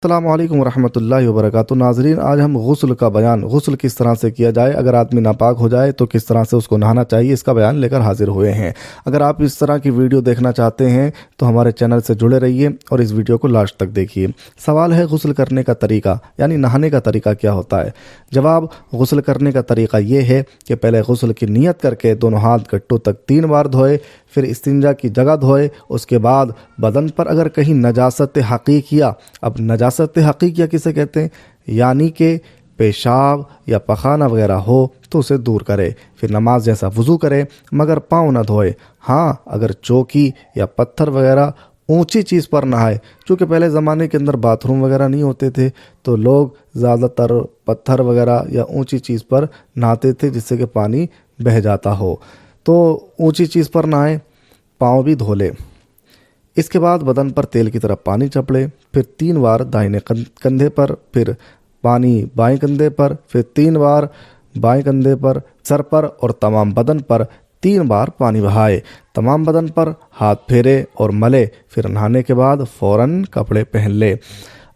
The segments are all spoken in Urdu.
السلام علیکم ورحمۃ اللہ وبرکاتہ۔ ناظرین، آج ہم غسل کا بیان، غسل کس طرح سے کیا جائے، اگر آدمی ناپاک ہو جائے تو کس طرح سے اس کو نہانا چاہیے، اس کا بیان لے کر حاضر ہوئے ہیں۔ اگر آپ اس طرح کی ویڈیو دیکھنا چاہتے ہیں تو ہمارے چینل سے جڑے رہیے اور اس ویڈیو کو لاسٹ تک دیکھیے۔ سوال ہے غسل کرنے کا طریقہ، یعنی نہانے کا طریقہ کیا ہوتا ہے؟ جواب، غسل کرنے کا طریقہ یہ ہے کہ پہلے غسل کی نیت کر کے دونوں ہاتھ گٹوں تک 3 بار دھوئے، پھر استنجا کی جگہ دھوئے، اس کے بعد بدن پر اگر کہیں نجاست حقیقیہ، اب نجاست حقیقیہ کسے کہتے ہیں، یعنی کہ پیشاب یا پخانہ وغیرہ ہو تو اسے دور کرے، پھر نماز جیسا وضو کرے مگر پاؤں نہ دھوئے۔ ہاں، اگر چوکی یا پتھر وغیرہ اونچی چیز پر نہائے، چونکہ پہلے زمانے کے اندر باتھ روم وغیرہ نہیں ہوتے تھے تو لوگ زیادہ تر پتھر وغیرہ یا اونچی چیز پر نہاتے تھے جس سے کہ پانی بہہ جاتا ہو، تو اونچی چیز پر نہائے، پاؤں بھی دھو لے۔ اس کے بعد بدن پر تیل کی طرف پانی چپڑے، پھر 3 بار دائیں کندھے پر، پھر پانی بائیں کندھے پر، پھر 3 بار بائیں کندھے پر، سر پر اور تمام بدن پر 3 بار پانی بہائے، تمام بدن پر ہاتھ پھیرے اور ملے، پھر نہانے کے بعد فوراً کپڑے پہن لے۔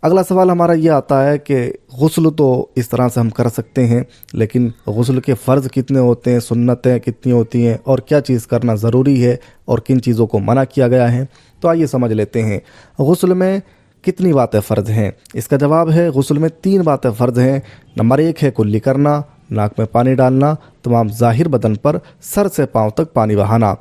اگلا سوال ہمارا یہ آتا ہے کہ غسل تو اس طرح سے ہم کر سکتے ہیں، لیکن غسل کے فرض کتنے ہوتے ہیں، سنتیں کتنی ہوتی ہیں، اور کیا چیز کرنا ضروری ہے اور کن چیزوں کو منع کیا گیا ہے؟ تو آئیے سمجھ لیتے ہیں غسل میں کتنی باتیں فرض ہیں۔ اس کا جواب ہے، غسل میں 3 باتیں فرض ہیں۔ نمبر 1 ہے کلی کرنا، ناک میں پانی ڈالنا، تمام ظاہر بدن پر سر سے پاؤں تک پانی بہانا۔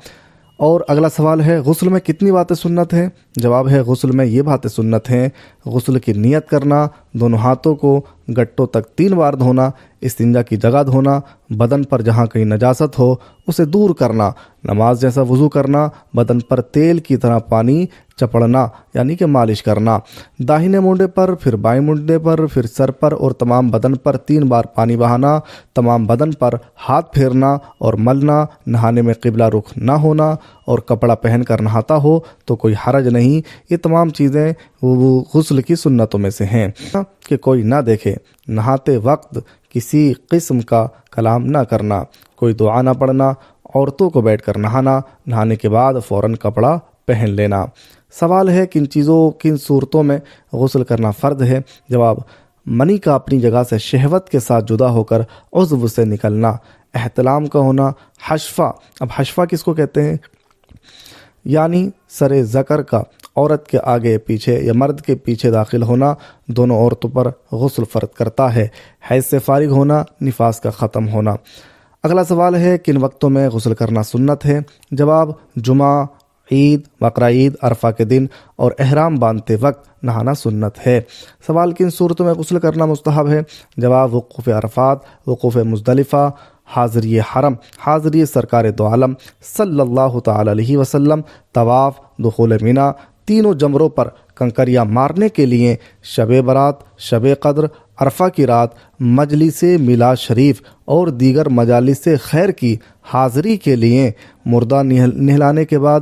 اور اگلا سوال ہے، غسل میں کتنی باتیں سنت ہیں؟ جواب ہے، غسل میں یہ باتیں سنت ہیں: غسل کی نیت کرنا، دونوں ہاتھوں کو گٹوں تک 3 بار دھونا، استنجا کی جگہ دھونا، بدن پر جہاں کہیں نجاست ہو اسے دور کرنا، نماز جیسا وضو کرنا، بدن پر تیل کی طرح پانی چپڑنا یعنی کہ مالش کرنا، داہنے مونڈے پر، پھر بائیں مونڈے پر، پھر سر پر اور تمام بدن پر 3 بار پانی بہانا، تمام بدن پر ہاتھ پھیرنا اور ملنا، نہانے میں قبلہ رخ نہ ہونا، اور کپڑا پہن کر نہاتا ہو تو کوئی حرج نہیں۔ یہ تمام چیزیں غسل کی سنتوں میں سے ہیں کہ کوئی نہ دیکھے، نہاتے وقت کسی قسم کا کلام نہ کرنا، کوئی دعا نہ پڑھنا، عورتوں کو بیٹھ کر نہانا، نہانے کے بعد فوراً کپڑا پہن لینا۔ سوال ہے، کن صورتوں میں غسل کرنا فرض ہے؟ جواب، منی کا اپنی جگہ سے شہوت کے ساتھ جدا ہو کر عضو سے نکلنا، احتلام کا ہونا، حشفہ، اب حشفہ کس کو کہتے ہیں؟ یعنی سر ذکر کا عورت کے آگے پیچھے یا مرد کے پیچھے داخل ہونا، دونوں عورتوں پر غسل فرض کرتا ہے۔ حیض سے فارغ ہونا، نفاس کا ختم ہونا۔ اگلا سوال ہے، کن وقتوں میں غسل کرنا سنت ہے؟ جواب، جمعہ، عید، بقرہ عید، عرفہ کے دن اور احرام باندھتے وقت نہانا سنت ہے۔ سوال، کن صورتوں میں غسل کرنا مستحب ہے؟ جواب، وقوف عرفات، وقوف مزدلفہ، حاضری حرم، حاضری سرکار دو عالم صلی اللہ تعالی علیہ وسلم، طواف، دخول مینا، تینوں جمروں پر کنکریاں مارنے کے لیے، شب برات، شب قدر، عرفہ کی رات، مجلس میلاد شریف اور دیگر مجالس خیر کی حاضری کے لیے، مردہ نہلانے کے بعد،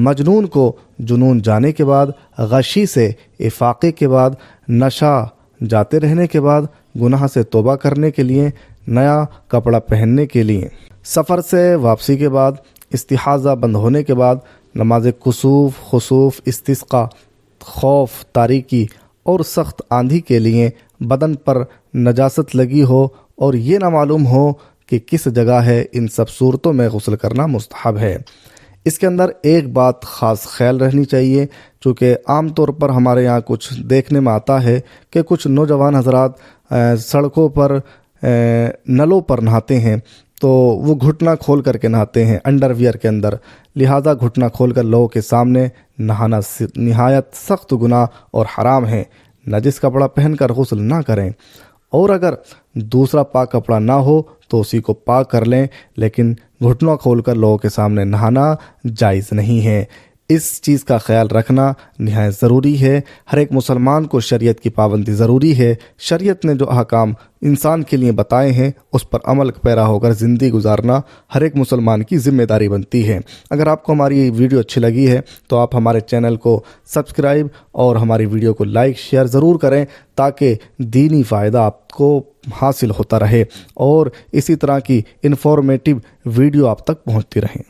مجنون کو جنون جانے کے بعد، غشی سے افاقے کے بعد، نشہ جاتے رہنے کے بعد، گناہ سے توبہ کرنے کے لیے، نیا کپڑا پہننے کے لیے، سفر سے واپسی کے بعد، استحاضہ بند ہونے کے بعد، نماز کسوف، خسوف، استسقاء، خوف، تاریکی اور سخت آندھی کے لیے، بدن پر نجاست لگی ہو اور یہ نہ معلوم ہو کہ کس جگہ ہے، ان سب صورتوں میں غسل کرنا مستحب ہے۔ اس کے اندر ایک بات خاص خیال رہنی چاہیے، چونکہ عام طور پر ہمارے یہاں کچھ دیکھنے میں آتا ہے کہ کچھ نوجوان حضرات سڑکوں پر نلوں پر نہاتے ہیں تو وہ گھٹنا کھول کر کے نہاتے ہیں انڈر ویئر کے اندر، لہذا گھٹنا کھول کر لوگوں کے سامنے نہانا نہایت سخت گناہ اور حرام ہے۔ نجس کپڑا پہن کر غسل نہ کریں، اور اگر دوسرا پاک کپڑا نہ ہو تو اسی کو پاک کر لیں، لیکن گھٹنا کھول کر لوگوں کے سامنے نہانا جائز نہیں ہے۔ اس چیز کا خیال رکھنا نہایت ضروری ہے۔ ہر ایک مسلمان کو شریعت کی پابندی ضروری ہے۔ شریعت نے جو احکام انسان کے لیے بتائے ہیں اس پر عمل پیرا ہو کر زندگی گزارنا ہر ایک مسلمان کی ذمہ داری بنتی ہے۔ اگر آپ کو ہماری ویڈیو اچھی لگی ہے تو آپ ہمارے چینل کو سبسکرائب اور ہماری ویڈیو کو لائک شیئر ضرور کریں تاکہ دینی فائدہ آپ کو حاصل ہوتا رہے اور اسی طرح کی انفارمیٹیو ویڈیو آپ تک پہنچتی رہیں۔